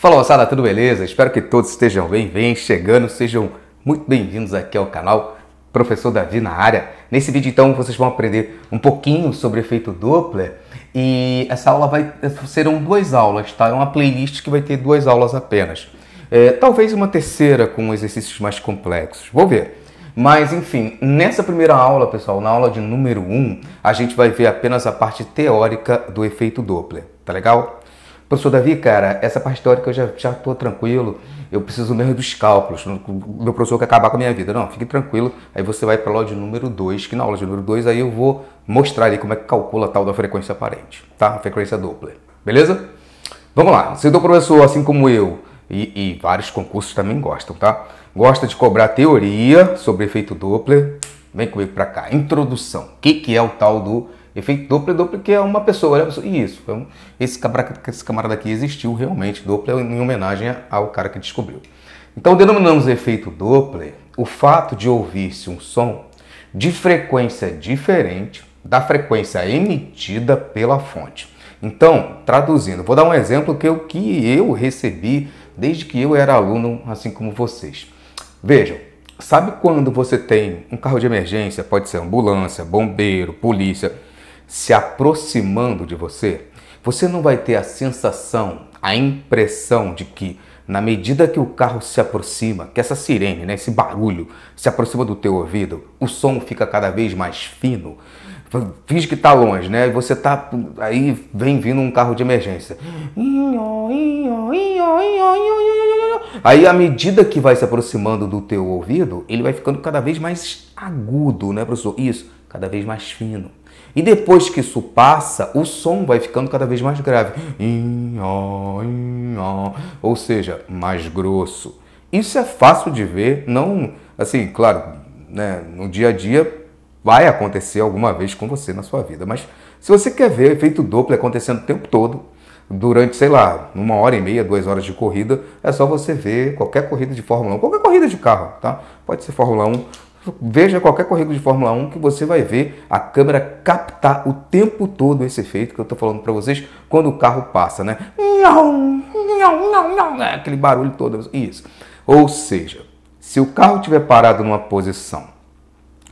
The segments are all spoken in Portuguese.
Fala moçada, tudo beleza? Espero que todos estejam bem, vem chegando, sejam muito bem-vindos aqui ao canal Professor Davi na área. Nesse vídeo então vocês vão aprender um pouquinho sobre efeito Doppler e essa aula serão duas aulas, tá? É uma playlist que vai ter duas aulas apenas. Talvez uma terceira com exercícios mais complexos, vou ver. Mas enfim, nessa primeira aula, pessoal, na aula de número 1, a gente vai ver apenas a parte teórica do efeito Doppler, tá legal? Professor Davi, cara, essa parte teórica eu já tô tranquilo, eu preciso mesmo dos cálculos, o meu professor quer acabar com a minha vida. Não, fique tranquilo, aí você vai para a aula de número 2, que na aula de número 2 aí eu vou mostrar aí como é que calcula a tal da frequência aparente, tá? A frequência Doppler, beleza? Vamos lá, se o professor, assim como eu, e vários concursos também gostam, tá? Gosta de cobrar teoria sobre efeito Doppler, vem comigo para cá. Introdução, o que é o tal do efeito Doppler? Doppler que é uma pessoa, olha, isso, esse camarada aqui existiu realmente, Doppler em homenagem ao cara que descobriu. Então denominamos efeito Doppler o fato de ouvir-se um som de frequência diferente da frequência emitida pela fonte. Então, traduzindo, vou dar um exemplo que eu recebi desde que eu era aluno, assim como vocês. Vejam, sabe quando você tem um carro de emergência, pode ser ambulância, bombeiro, polícia, se aproximando de você? Você não vai ter a sensação, a impressão de que na medida que o carro se aproxima, que essa sirene, né, esse barulho se aproxima do teu ouvido, o som fica cada vez mais fino? Finge que tá longe, né? E você tá aí, vem vindo um carro de emergência. Aí, à medida que vai se aproximando do teu ouvido, ele vai ficando cada vez mais agudo, né, professor? Isso, cada vez mais fino. E depois que isso passa, o som vai ficando cada vez mais grave. Ou seja, mais grosso. Isso é fácil de ver, não, assim, claro, né, no dia a dia vai acontecer alguma vez com você na sua vida. Mas se você quer ver o efeito Doppler acontecendo o tempo todo, durante, sei lá, 1h30, 2 horas de corrida, é só você ver qualquer corrida de Fórmula 1, qualquer corrida de carro, tá? Pode ser Fórmula 1, veja qualquer corrida de Fórmula 1 que você vai ver a câmera captar o tempo todo esse efeito que eu tô falando para vocês quando o carro passa, né? Aquele barulho todo, isso. Ou seja, se o carro estiver parado numa posição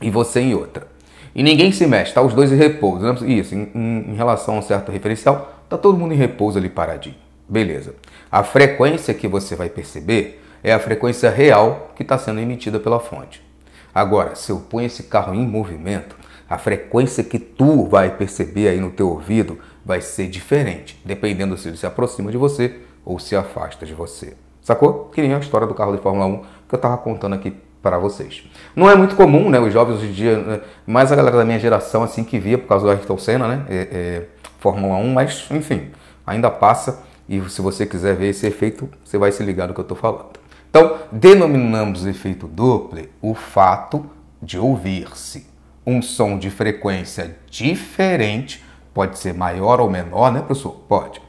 e você em outra, e ninguém se mexe, tá os dois em repouso, né? Isso, em relação a um certo referencial, tá todo mundo em repouso ali paradinho. Beleza. A frequência que você vai perceber é a frequência real que está sendo emitida pela fonte. Agora, se eu ponho esse carro em movimento, a frequência que tu vai perceber aí no teu ouvido vai ser diferente, dependendo se ele se aproxima de você ou se afasta de você. Sacou? Que nem a história do carro de Fórmula 1 que eu estava contando aqui para vocês. Não é muito comum, né, os jovens hoje em dia, né, mais a galera da minha geração assim que via por causa do Ayrton Senna, né, Fórmula 1, mas enfim, ainda passa e se você quiser ver esse efeito, você vai se ligar no que eu estou falando. Então, denominamos efeito Doppler o fato de ouvir-se um som de frequência diferente, pode ser maior ou menor, né, professor? Pode.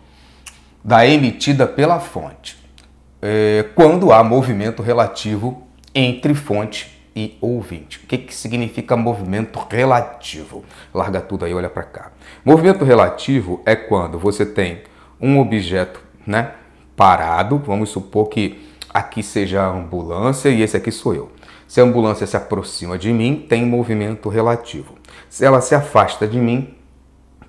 Da emitida pela fonte, quando há movimento relativo entre fonte e ouvinte. O que significa movimento relativo? Larga tudo aí, olha para cá. Movimento relativo é quando você tem um objeto, né, parado, vamos supor que aqui seja a ambulância e esse aqui sou eu. Se a ambulância se aproxima de mim, tem movimento relativo. Se ela se afasta de mim,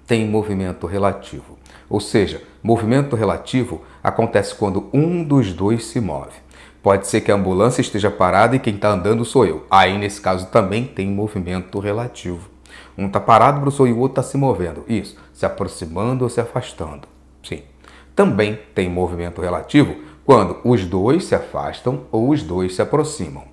tem movimento relativo. Ou seja, movimento relativo acontece quando um dos dois se move. Pode ser que a ambulância esteja parada e quem está andando sou eu. Aí, nesse caso, também tem movimento relativo. Um está parado, professor, e o outro está se movendo. Isso, se aproximando ou se afastando. Sim. Também tem movimento relativo quando os dois se afastam ou os dois se aproximam.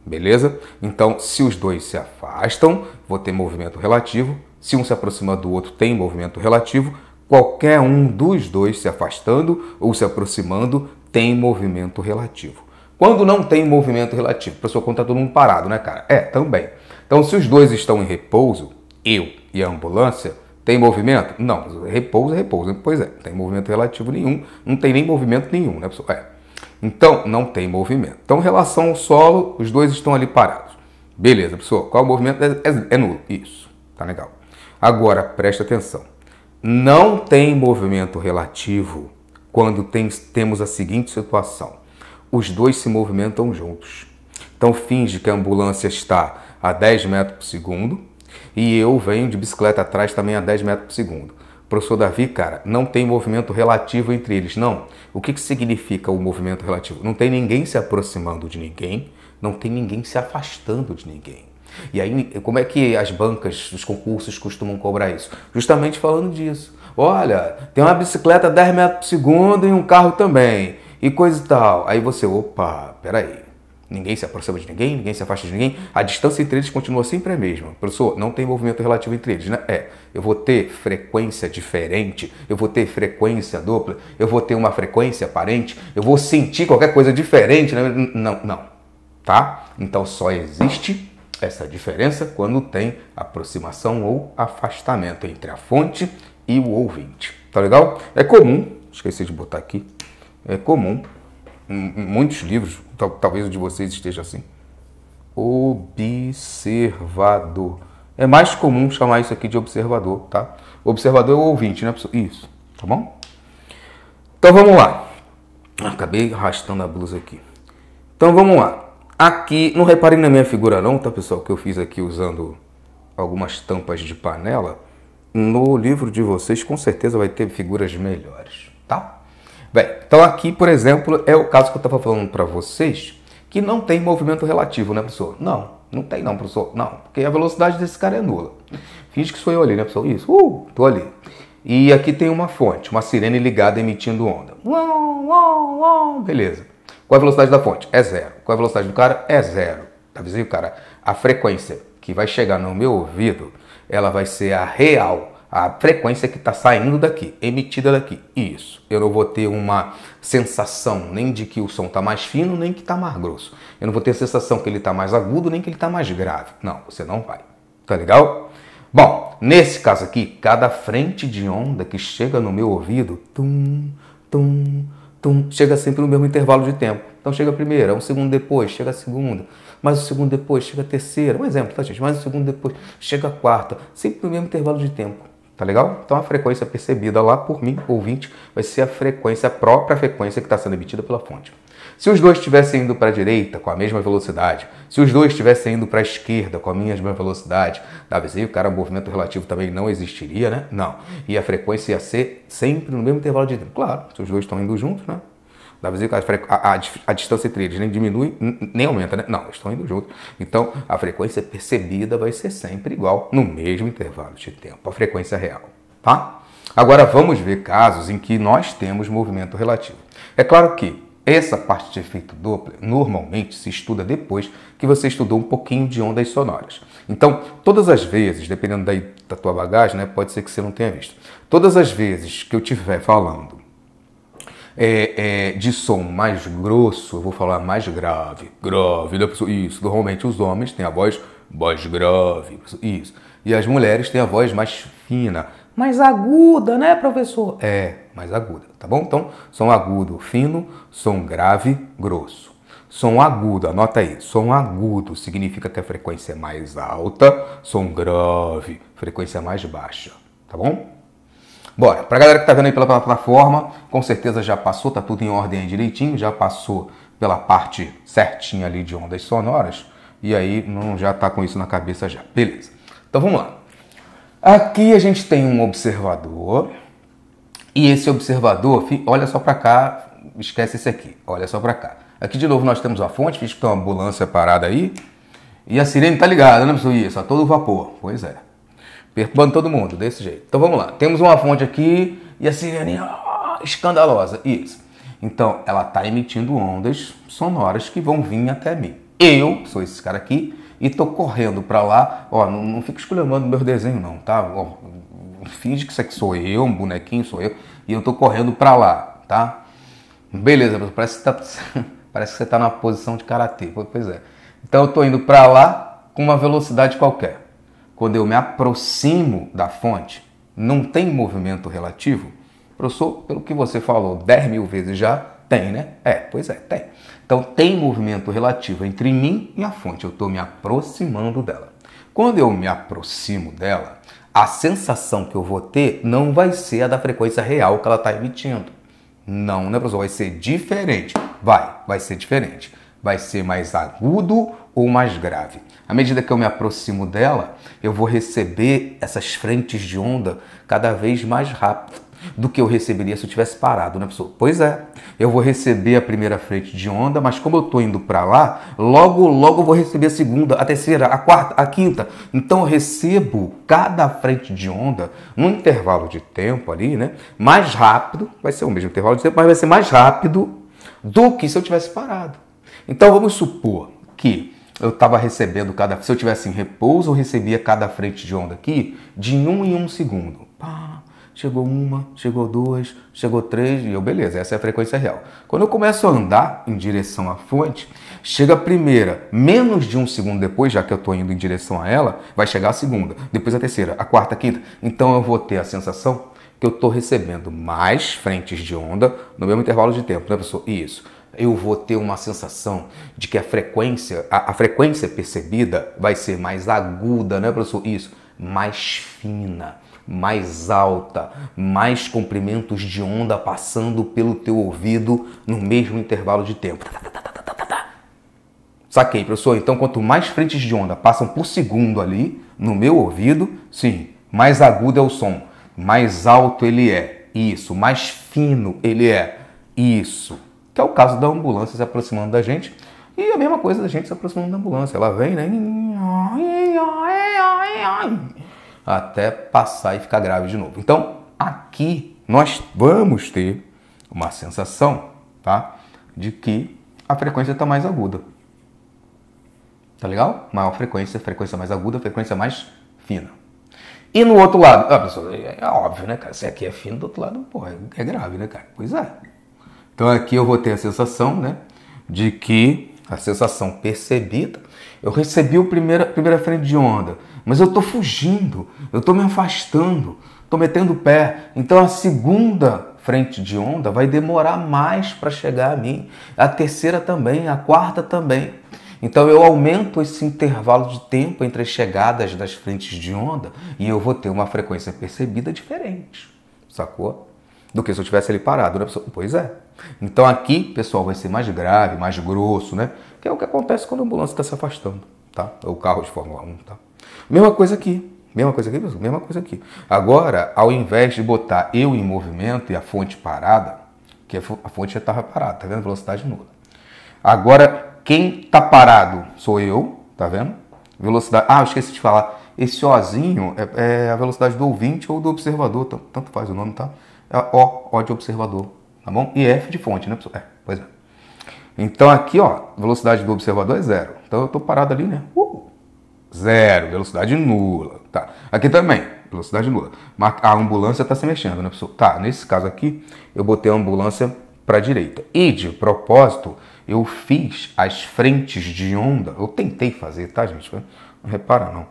Beleza? Então, se os dois se afastam, vou ter movimento relativo. Se um se aproxima do outro, tem movimento relativo. Qualquer um dos dois se afastando ou se aproximando tem movimento relativo. Quando não tem movimento relativo, professor, quando está todo mundo parado, né, cara? Também. Então, se os dois estão em repouso, eu e a ambulância, tem movimento? Não, repouso é repouso. Pois é, não tem movimento relativo nenhum, não tem nem movimento nenhum, né, professor? Então, não tem movimento. Então, em relação ao solo, os dois estão ali parados. Beleza, professor, qual o movimento? É nulo. Isso, tá legal. Agora, presta atenção. Não tem movimento relativo quando temos a seguinte situação. Os dois se movimentam juntos. Então finge que a ambulância está a 10 metros por segundo e eu venho de bicicleta atrás também a 10 metros por segundo. Professor Davi, cara, não tem movimento relativo entre eles. Não. O que significa o movimento relativo? Não tem ninguém se aproximando de ninguém, não tem ninguém se afastando de ninguém. E aí, como é que as bancas dos concursos costumam cobrar isso? Justamente falando disso. Olha, tem uma bicicleta a 10 metros por segundo e um carro também, e coisa e tal. Aí você, opa, peraí. Ninguém se aproxima de ninguém, ninguém se afasta de ninguém. A distância entre eles continua sempre a mesma. Professor, não tem movimento relativo entre eles, né? Eu vou ter frequência diferente, eu vou ter frequência dupla, eu vou ter uma frequência aparente, eu vou sentir qualquer coisa diferente, né? Não, tá? Então só existe essa diferença quando tem aproximação ou afastamento entre a fonte e o ouvinte. Tá legal? É comum, esqueci de botar aqui, é comum, em muitos livros, talvez o de vocês esteja assim, observador. É mais comum chamar isso aqui de observador, tá? Observador é o ouvinte, né, pessoal? Isso, tá bom? Então vamos lá. Acabei arrastando a blusa aqui. Então vamos lá. Aqui, não reparem na minha figura não, tá, pessoal? Que eu fiz aqui usando algumas tampas de panela. No livro de vocês, com certeza, vai ter figuras melhores, tá? Bem, então aqui, por exemplo, é o caso que eu estava falando para vocês, que não tem movimento relativo, né, professor? Não tem não, professor. Não, porque a velocidade desse cara é nula. Finge que sou eu ali, né, professor? Isso, tô ali. E aqui tem uma fonte, uma sirene ligada emitindo onda. Beleza. Qual é a velocidade da fonte? É zero. Qual é a velocidade do cara? É zero. Tá vendo, cara? A frequência que vai chegar no meu ouvido, ela vai ser a real, a frequência que está saindo daqui, emitida daqui. Isso. Eu não vou ter uma sensação nem de que o som está mais fino, nem que está mais grosso. Eu não vou ter a sensação que ele está mais agudo, nem que ele está mais grave. Não, você não vai. Tá legal? Bom, nesse caso aqui, cada frente de onda que chega no meu ouvido, chega sempre no mesmo intervalo de tempo. Então chega a primeira, um segundo depois, chega a segunda, mais um segundo depois, chega a terceira. Um exemplo, tá, gente? Mais um segundo depois, chega a quarta. Sempre no mesmo intervalo de tempo. Tá legal? Então a frequência percebida lá por mim, ouvinte, vai ser a própria frequência que está sendo emitida pela fonte. Se os dois estivessem indo para a direita com a mesma velocidade, se os dois estivessem indo para a esquerda com a mesma velocidade, talvez aí o cara, o movimento relativo também não existiria, né? Não. E a frequência ia ser sempre no mesmo intervalo de tempo. Claro, se os dois estão indo juntos, né? Talvez a distância entre eles nem diminui, nem aumenta, né? Não, estão indo juntos. Então, a frequência percebida vai ser sempre igual no mesmo intervalo de tempo, a frequência real, tá? Agora, vamos ver casos em que nós temos movimento relativo. É claro que essa parte de efeito Doppler normalmente se estuda depois que você estudou um pouquinho de ondas sonoras. Então, todas as vezes, dependendo da tua bagagem, né, pode ser que você não tenha visto. Todas as vezes que eu estiver falando de som mais grosso, eu vou falar mais grave, isso. Normalmente os homens têm a voz mais grave, isso. E as mulheres têm a voz mais fina, mais aguda, né, professor? Mais aguda, tá bom? Então, som agudo, fino, som grave, grosso. Som agudo, anota aí, som agudo significa que a frequência é mais alta, som grave, frequência mais baixa, tá bom? Bora, pra galera que tá vendo aí pela plataforma, com certeza já passou, tá tudo em ordem aí direitinho, já passou pela parte certinha ali de ondas sonoras, e aí já tá com isso na cabeça já. Beleza, então vamos lá. Aqui a gente tem um observador, e esse observador, olha só pra cá, esquece esse aqui, olha só pra cá. Aqui de novo nós temos a fonte, fiz que tem uma ambulância parada aí, e a sirene tá ligada, né, pessoal? Isso, a todo vapor, pois é. Perturbando todo mundo, desse jeito. Então vamos lá. Temos uma fonte aqui e a sirene escandalosa. Isso. Então ela está emitindo ondas sonoras que vão vir até mim. Eu sou esse cara aqui e tô correndo para lá. Ó, não fica esculhambando meu desenho não, tá? Ó, finge que isso aqui sou eu, um bonequinho sou eu. E eu tô correndo para lá, tá? Beleza, parece que você tá numa posição de karatê. Pois é. Então eu tô indo para lá com uma velocidade qualquer. Quando eu me aproximo da fonte, não tem movimento relativo? Professor, pelo que você falou 10 mil vezes já, tem, né? Pois é, tem. Então tem movimento relativo entre mim e a fonte, eu estou me aproximando dela. Quando eu me aproximo dela, a sensação que eu vou ter não vai ser a da frequência real que ela está emitindo. Não, né, professor? Vai ser diferente. Vai ser diferente. Vai ser mais agudo ou mais grave. À medida que eu me aproximo dela, eu vou receber essas frentes de onda cada vez mais rápido do que eu receberia se eu tivesse parado, né, professor? Pois é, eu vou receber a primeira frente de onda, mas como eu estou indo para lá, logo eu vou receber a segunda, a terceira, a quarta, a quinta. Então eu recebo cada frente de onda num intervalo de tempo ali, né? Mais rápido, vai ser o mesmo intervalo de tempo, mas vai ser mais rápido do que se eu tivesse parado. Então vamos supor que eu estava recebendo se eu tivesse em repouso, eu recebia cada frente de onda aqui de 1 em 1 segundo. Pá, chegou uma, chegou duas, chegou três, e eu, beleza, essa é a frequência real. Quando eu começo a andar em direção à fonte, chega a primeira, menos de 1 segundo depois, já que eu estou indo em direção a ela, vai chegar a segunda, depois a terceira, a quarta, a quinta. Então eu vou ter a sensação que eu estou recebendo mais frentes de onda no mesmo intervalo de tempo, né, professor? Isso. Eu vou ter uma sensação de que a frequência percebida vai ser mais aguda, né, professor? Isso, mais fina, mais alta, mais comprimentos de onda passando pelo teu ouvido no mesmo intervalo de tempo. Saquei, professor? Então, quanto mais frentes de onda passam por segundo ali no meu ouvido, sim, mais agudo é o som, mais alto ele é. Isso, mais fino ele é. Isso. Que é o caso da ambulância se aproximando da gente. E a mesma coisa da gente se aproximando da ambulância. Ela vem, né? Até passar e ficar grave de novo. Então, aqui nós vamos ter uma sensação, tá? De que a frequência está mais aguda. Tá legal? Maior frequência, frequência mais aguda, frequência mais fina. E no outro lado, pessoal, é óbvio, né, cara? Se aqui é fino, do outro lado, porra, é grave, né, cara? Pois é. Então aqui eu vou ter a sensação, né, de que a sensação percebida, eu recebi a primeira frente de onda, mas eu estou fugindo, eu estou me afastando, estou metendo o pé. Então a segunda frente de onda vai demorar mais para chegar a mim, a terceira também, a quarta também. Então eu aumento esse intervalo de tempo entre as chegadas das frentes de onda e eu vou ter uma frequência percebida diferente, sacou? Do que se eu tivesse ali parado, né, pessoal? Pois é. Então aqui, pessoal, vai ser mais grave, mais grosso, né? Que é o que acontece quando a ambulância está se afastando, tá? Ou o carro de Fórmula 1, tá? Mesma coisa aqui, pessoal, mesma coisa aqui. Agora, ao invés de botar eu em movimento e a fonte parada, que a fonte já estava parada, tá vendo? Velocidade nula. Agora, quem tá parado sou eu, tá vendo? Velocidade... eu esqueci de falar. Esse Ozinho é a velocidade do ouvinte ou do observador, tanto faz o nome, tá? O de observador, tá bom? E F de fonte, né, pessoal? Pois é. Então aqui, ó, velocidade do observador é 0. Então eu tô parado ali, né? 0, velocidade nula, tá? Aqui também, velocidade nula. Mas a ambulância tá se mexendo, né, pessoal? Tá, nesse caso aqui, eu botei a ambulância para a direita. E de propósito, eu fiz as frentes de onda, eu tentei fazer, tá, gente? Não repara, não.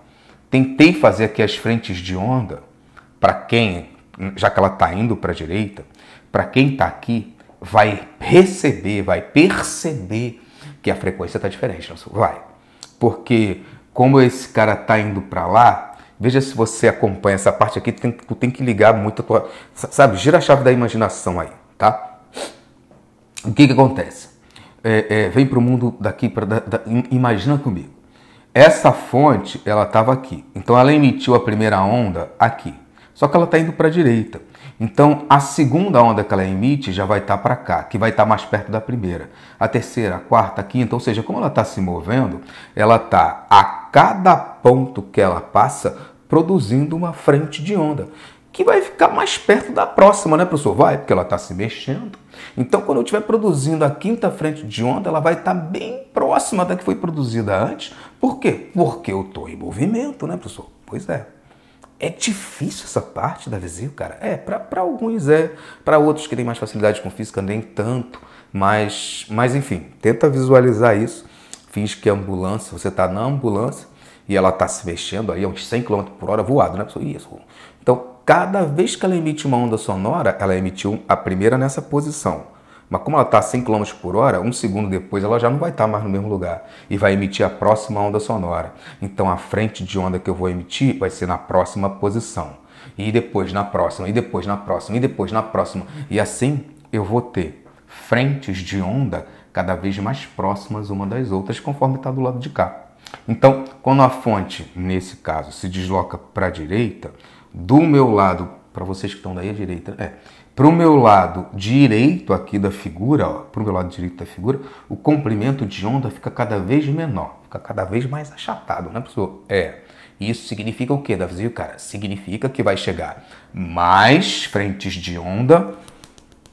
Tentei fazer aqui as frentes de onda para quem... já que ela está indo para a direita, para quem está aqui, vai perceber que a frequência está diferente. Vai. Porque como esse cara está indo para lá, veja se você acompanha essa parte aqui, tu tem que ligar muito a tua... Sabe, gira a chave da imaginação aí, tá? O que acontece? Vem para o mundo daqui, imagina comigo. Essa fonte, ela estava aqui. Então ela emitiu a primeira onda aqui. Só que ela está indo para a direita. Então, a segunda onda que ela emite já vai estar para cá, que vai estar mais perto da primeira. A terceira, a quarta, a quinta, ou seja, como ela está se movendo, ela está a cada ponto que ela passa produzindo uma frente de onda, que vai ficar mais perto da próxima, né, professor? Vai, porque ela está se mexendo. Então, quando eu estiver produzindo a quinta frente de onda, ela vai estar bem próxima da que foi produzida antes. Por quê? Porque eu estou em movimento, né, professor? Pois é. É difícil essa parte da visível, cara. Para alguns para outros que têm mais facilidade com física, nem tanto. Mas enfim, tenta visualizar isso. Finge que a ambulância, você está na ambulância e ela está se mexendo aí a uns 100 km por hora voado, né? Isso. Então, cada vez que ela emite uma onda sonora, ela emitiu a primeira nessa posição. Mas como ela está a 100 km por hora, um segundo depois ela já não vai estar mais no mesmo lugar e vai emitir a próxima onda sonora. Então a frente de onda que eu vou emitir vai ser na próxima posição. E depois na próxima, e depois na próxima, e depois na próxima. E assim eu vou ter frentes de onda cada vez mais próximas uma das outras, conforme está do lado de cá. Então, quando a fonte, nesse caso, se desloca para a direita, do meu lado, para vocês que estão daí à direita, para o meu lado direito aqui da figura, para o meu lado direito da figura, o comprimento de onda fica cada vez menor, fica cada vez mais achatado, né, professor? Isso significa o quê, Davizinho, cara? Significa que vai chegar mais frentes de onda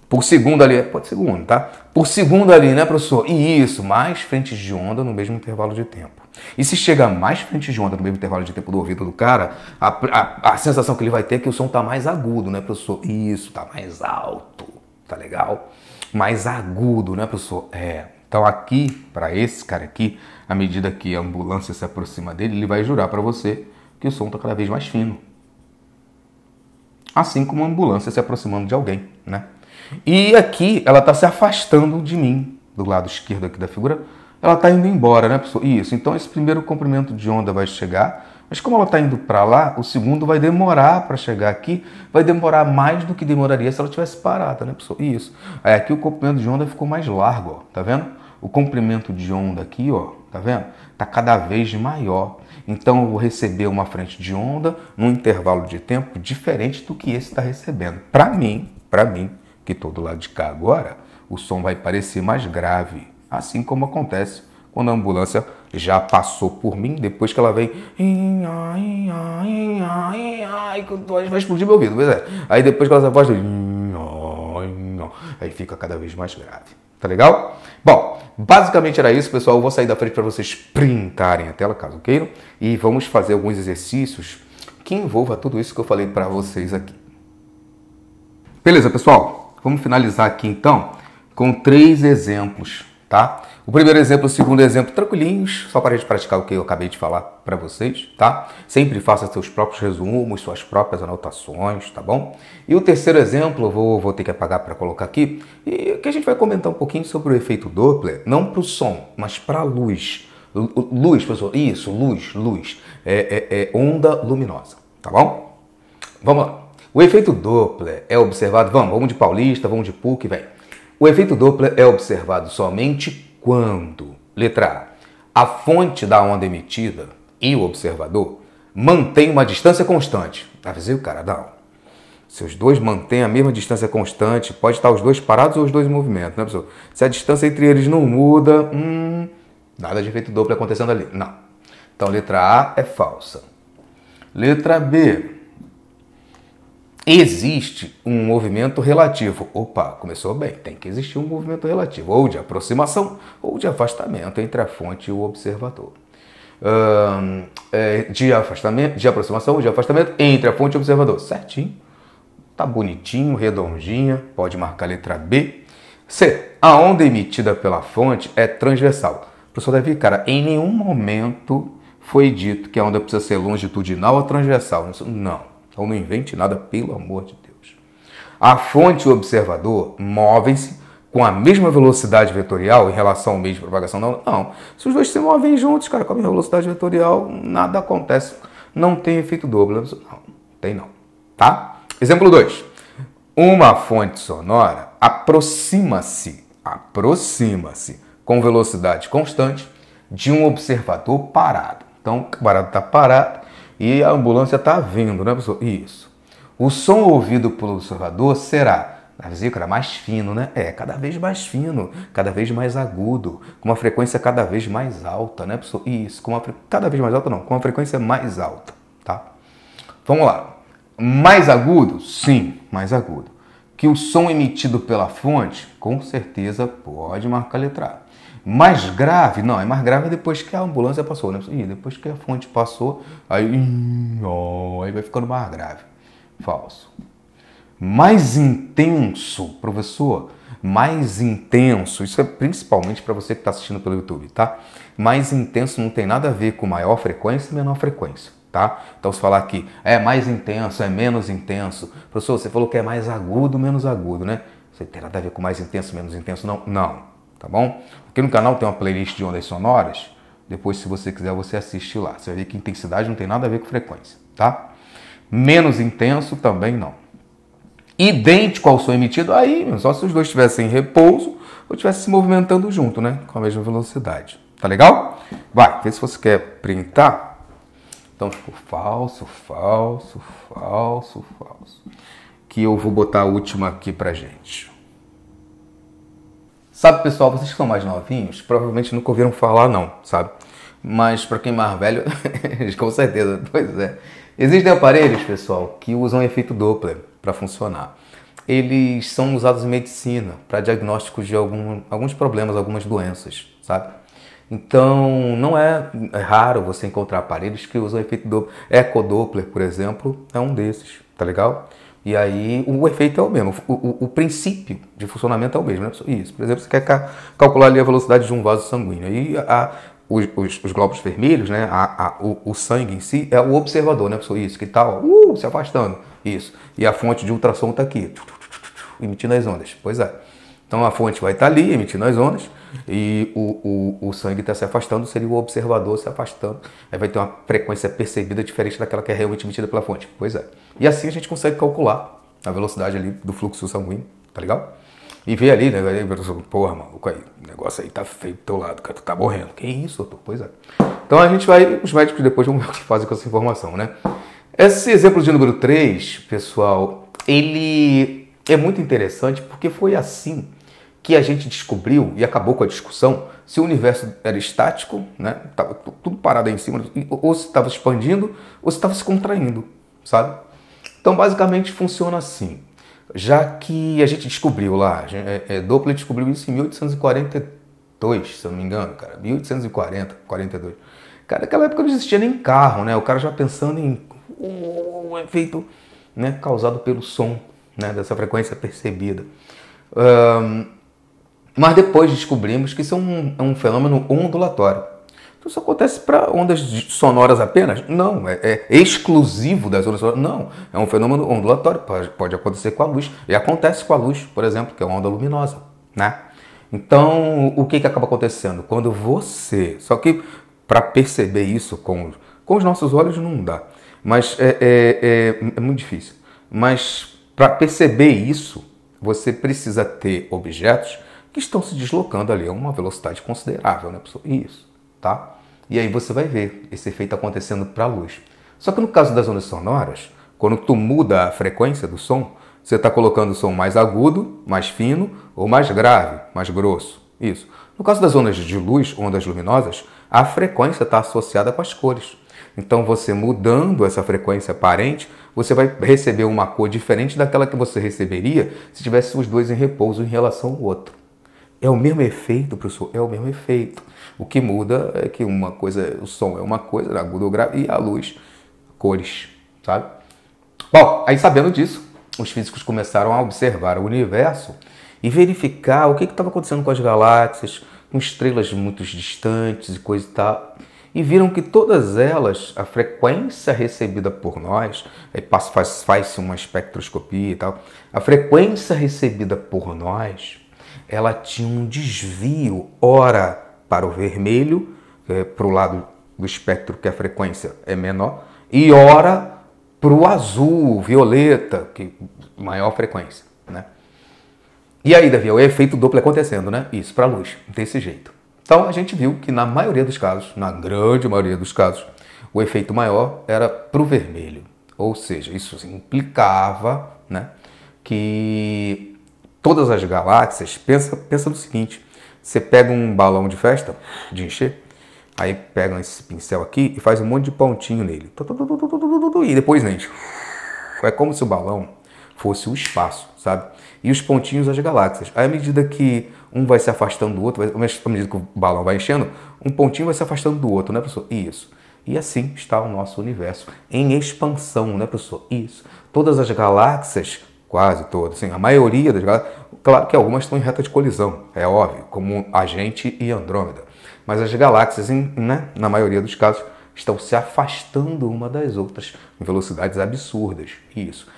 por segundo ali, pode ser segundo, tá? Por segundo ali, né, professor? E isso, mais frentes de onda no mesmo intervalo de tempo. E se chega mais frentes de onda no mesmo intervalo de tempo do ouvido do cara, a sensação que ele vai ter é que o som tá mais agudo, né, professor? Isso, tá mais alto, tá legal? Mais agudo, né, professor? Então aqui, para esse cara aqui, à medida que a ambulância se aproxima dele, ele vai jurar para você que o som tá cada vez mais fino. Assim como a ambulância se aproximando de alguém, né? E aqui ela está se afastando de mim, do lado esquerdo aqui da figura, ela está indo embora, né, pessoal? Isso, então esse primeiro comprimento de onda vai chegar, mas como ela está indo para lá, o segundo vai demorar para chegar aqui, vai demorar mais do que demoraria se ela tivesse parada, né, pessoal? Isso. Aí aqui o comprimento de onda ficou mais largo, ó, tá vendo? O comprimento de onda aqui, ó, tá vendo? Tá cada vez maior. Então eu vou receber uma frente de onda num intervalo de tempo diferente do que esse está recebendo. Para mim, que estou do lado de cá agora, o som vai parecer mais grave, assim como acontece quando a ambulância já passou por mim, depois que ela vem, vai explodir meu ouvido, pois é. Aí depois que ela se aí fica cada vez mais grave, tá legal? Bom, basicamente era isso, pessoal. Eu vou sair da frente para vocês printarem a tela, caso queiram, e vamos fazer alguns exercícios que envolvam tudo isso que eu falei para vocês aqui. Beleza, pessoal? Vamos finalizar aqui, então, com 3 exemplos, tá? O primeiro exemplo, o segundo exemplo, tranquilinhos, só para a gente praticar o que eu acabei de falar para vocês, tá? Sempre faça seus próprios resumos, suas próprias anotações, tá bom? E o terceiro exemplo, eu vou ter que apagar para colocar aqui, e que a gente vai comentar um pouquinho sobre o efeito Doppler, não para o som, mas para a luz. Luz, pessoal, isso, luz. Onda luminosa, tá bom? Vamos lá. O efeito Doppler é observado, vamos de Paulista, vamos de PUC, vem. O efeito Doppler é observado somente quando, letra A, a fonte da onda emitida e o observador mantêm uma distância constante. Avisei o cara, não. Se os dois mantêm a mesma distância constante, pode estar os dois parados ou os dois em movimento, né, pessoal? Se a distância entre eles não muda, nada de efeito Doppler acontecendo ali, não. Então, letra A é falsa. Letra B. Existe um movimento relativo. Opa, começou bem. Tem que existir um movimento relativo, ou de aproximação ou de afastamento entre a fonte e o observador. De aproximação ou de afastamento entre a fonte e o observador. Certinho. Tá bonitinho, redondinha. Pode marcar a letra B. C. A onda emitida pela fonte é transversal. O professor Davi, cara, em nenhum momento foi dito que a onda precisa ser longitudinal ou transversal. Não. Então não invente nada, pelo amor de Deus. A fonte e o observador movem-se com a mesma velocidade vetorial em relação ao meio de propagação da onda? Não. Se os dois se movem juntos, cara, com a mesma velocidade vetorial, nada acontece. Não tem efeito Doppler. Não, tem não. Tá? Exemplo 2. Uma fonte sonora aproxima-se com velocidade constante de um observador parado. Então, o camarada está parado e a ambulância está vindo, né, pessoal? Isso. O som ouvido pelo observador será, na vesícula, mais fino, né? Cada vez mais fino, cada vez mais agudo, com uma frequência cada vez mais alta, né, pessoal? Isso, cada vez mais alta não, com uma frequência mais alta, tá? Vamos lá. Mais agudo? Sim, mais agudo. Que o som emitido pela fonte, com certeza pode marcar a letra A. Mais grave? Não, é mais grave depois que a ambulância passou, né? E depois que a fonte passou, aí vai ficando mais grave. Falso. Mais intenso, professor, mais intenso, isso é principalmente para você que está assistindo pelo YouTube, tá? Mais intenso não tem nada a ver com maior frequência e menor frequência, tá? Então se falar aqui, é mais intenso, é menos intenso, professor, você falou que é mais agudo, menos agudo, né? Isso não tem nada a ver com mais intenso, menos intenso, não? Não. Tá bom? Aqui no canal tem uma playlist de ondas sonoras. Depois, se você quiser, você assiste lá. Você vai ver que intensidade não tem nada a ver com frequência, tá? Menos intenso também não. idêntico ao som emitido, aí só se os dois estivessem em repouso ou estivessem se movimentando junto, né? Com a mesma velocidade. Tá legal? Vai, vê se você quer printar. Então ficou falso, falso, falso, falso. Que eu vou botar a última aqui pra gente. Sabe, pessoal, vocês que são mais novinhos, provavelmente nunca ouviram falar não, sabe? Mas para quem é mais velho, com certeza, pois é. Existem aparelhos, pessoal, que usam efeito Doppler para funcionar. Eles são usados em medicina para diagnósticos de alguns problemas, algumas doenças, sabe? Então, não é raro você encontrar aparelhos que usam efeito Doppler. Ecodoppler, por exemplo, é um desses, tá legal? E aí o efeito é o mesmo, o princípio de funcionamento é o mesmo, né? Isso, por exemplo, você quer calcular ali a velocidade de um vaso sanguíneo. Aí os glóbulos vermelhos, né? O sangue em si é o observador, né? Isso, que está se afastando. Isso. E a fonte de ultrassom está aqui, emitindo as ondas. Pois é. Então a fonte vai estar ali, emitindo as ondas, e o sangue está se afastando, seria o observador se afastando. Aí vai ter uma frequência percebida diferente daquela que é realmente emitida pela fonte. Pois é. E assim a gente consegue calcular a velocidade ali do fluxo sanguíneo, tá legal? E ver ali, né? Porra, maluco, aí, o negócio aí tá feio do teu lado, cara, tu tá morrendo. Que isso, doutor? Pois é. Então a gente vai, os médicos depois vão ver o que fazem com essa informação, né? Esse exemplo de número 3, pessoal, ele é muito interessante porque foi assim que a gente descobriu e acabou com a discussão se o universo era estático, né? Tava tudo parado aí em cima, ou se estava expandindo, ou se estava se contraindo, sabe? Então, basicamente, funciona assim. Já que a gente descobriu lá, Doppler descobriu isso em 1842, se eu não me engano, cara. 1840, 42. Cara, naquela época não existia nem carro, né? O cara já pensando em um efeito, né, causado pelo som, né, dessa frequência percebida. Mas depois descobrimos que isso é um fenômeno ondulatório. Então isso acontece para ondas sonoras apenas? Não, é exclusivo das ondas sonoras? Não, é um fenômeno ondulatório, pode acontecer com a luz. E acontece com a luz, por exemplo, que é uma onda luminosa, né? Então, o que acaba acontecendo? Quando você... Só que para perceber isso com os nossos olhos não dá. Mas é muito difícil. Mas para perceber isso, você precisa ter objetos que estão se deslocando ali a uma velocidade considerável, né, pessoal? Isso, tá? E aí você vai ver esse efeito acontecendo para a luz. Só que no caso das ondas sonoras, quando tu muda a frequência do som, você está colocando o som mais agudo, mais fino ou mais grave, mais grosso. Isso. No caso das ondas de luz, ondas luminosas, a frequência está associada com as cores. Então, você mudando essa frequência aparente, você vai receber uma cor diferente daquela que você receberia se tivesse os dois em repouso em relação ao outro. É o mesmo efeito, professor? É o mesmo efeito. O que muda é que uma coisa, o som é uma coisa, agudo ou grave, e a luz, cores, sabe? Bom, aí sabendo disso, os físicos começaram a observar o universo e verificar o que estava acontecendo com as galáxias, com estrelas muito distantes e coisa e tal. E viram que todas elas, a frequência recebida por nós, aí faz-se uma espectroscopia e tal, a frequência recebida por nós, ela tinha um desvio, ora para o vermelho, para o lado do espectro que a frequência é menor, e ora para o azul, violeta, que maior frequência, né? E aí, Davi, o efeito Doppler acontecendo, né? Isso, para a luz, desse jeito. Então, a gente viu que na maioria dos casos, na grande maioria dos casos, o efeito maior era para o vermelho. Ou seja, isso implicava, né, que todas as galáxias, pensa no seguinte, você pega um balão de festa, de encher, aí pega esse pincel aqui e faz um monte de pontinho nele. E depois enche. É como se o balão fosse o espaço, sabe? E os pontinhos as galáxias. Aí, à medida que um vai se afastando do outro, à medida que o balão vai enchendo, um pontinho vai se afastando do outro, né, professor? Isso. E assim está o nosso universo, em expansão, né, professor? Isso. Todas as galáxias, quase todas, assim, a maioria das galáxias, claro que algumas estão em reta de colisão, é óbvio, como a gente e Andrômeda. Mas as galáxias, né, na maioria dos casos, estão se afastando uma das outras em velocidades absurdas.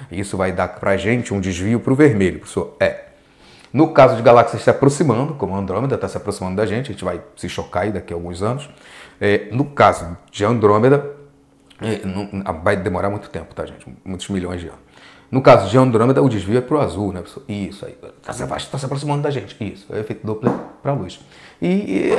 Isso vai dar para a gente um desvio para o vermelho, professor. No caso de galáxias se aproximando, como a Andrômeda está se aproximando da gente, a gente vai se chocar aí daqui a alguns anos. No caso de Andrômeda, vai demorar muito tempo, tá, gente? Muitos milhões de anos. No caso de Andrômeda, o desvio é para o azul, né? Isso aí, está se aproximando da gente. Isso, é o efeito Doppler para a luz. E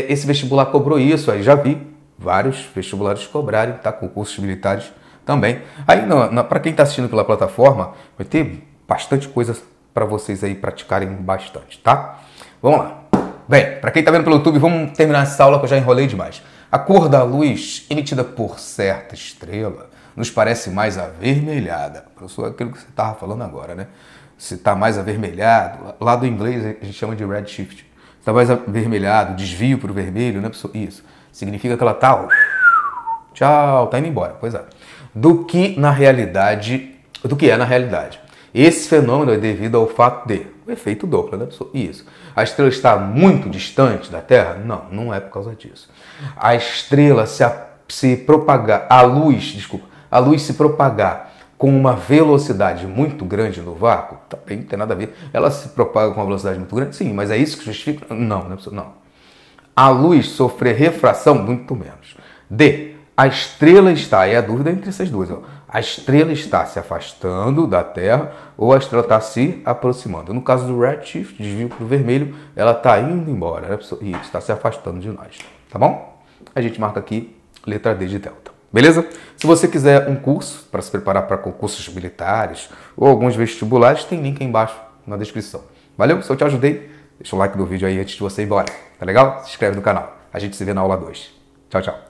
esse vestibular cobrou isso, aí já vi vários vestibulares cobrarem, tá? Concursos militares também. Aí, para quem está assistindo pela plataforma, vai ter bastante coisa para vocês aí praticarem bastante, tá? Vamos lá. Bem, para quem está vendo pelo YouTube, vamos terminar essa aula que eu já enrolei demais. A cor da luz emitida por certa estrela nos parece mais avermelhada. Professor, aquilo que você estava falando agora, né? Se está mais avermelhado, lá do inglês a gente chama de redshift. Está mais avermelhado, desvio para o vermelho, né, professor? Isso. Significa que ela está, tchau, tá indo embora. Pois é. Do que é na realidade. Esse fenômeno é devido ao fato de o efeito Doppler, né, professor? Isso. A estrela está muito distante da Terra? Não, não é por causa disso. A estrela se propagar, a luz se propagar com uma velocidade muito grande no vácuo, também não tem nada a ver. Ela se propaga com uma velocidade muito grande? Sim, mas é isso que justifica? Não, né, professor? Não. A luz sofrer refração? Muito menos. D. A estrela está, é a dúvida entre essas duas, ó. A estrela está se afastando da Terra ou a estrela está se aproximando. No caso do redshift, desvio para o vermelho, ela está indo embora, né, professor? E está se afastando de nós, tá bom? A gente marca aqui letra D de delta. Beleza? Se você quiser um curso para se preparar para concursos militares ou alguns vestibulares, tem link aí embaixo na descrição. Valeu? Se eu te ajudei, deixa o like no vídeo aí antes de você ir embora. Tá legal? Se inscreve no canal. A gente se vê na aula 2. Tchau, tchau.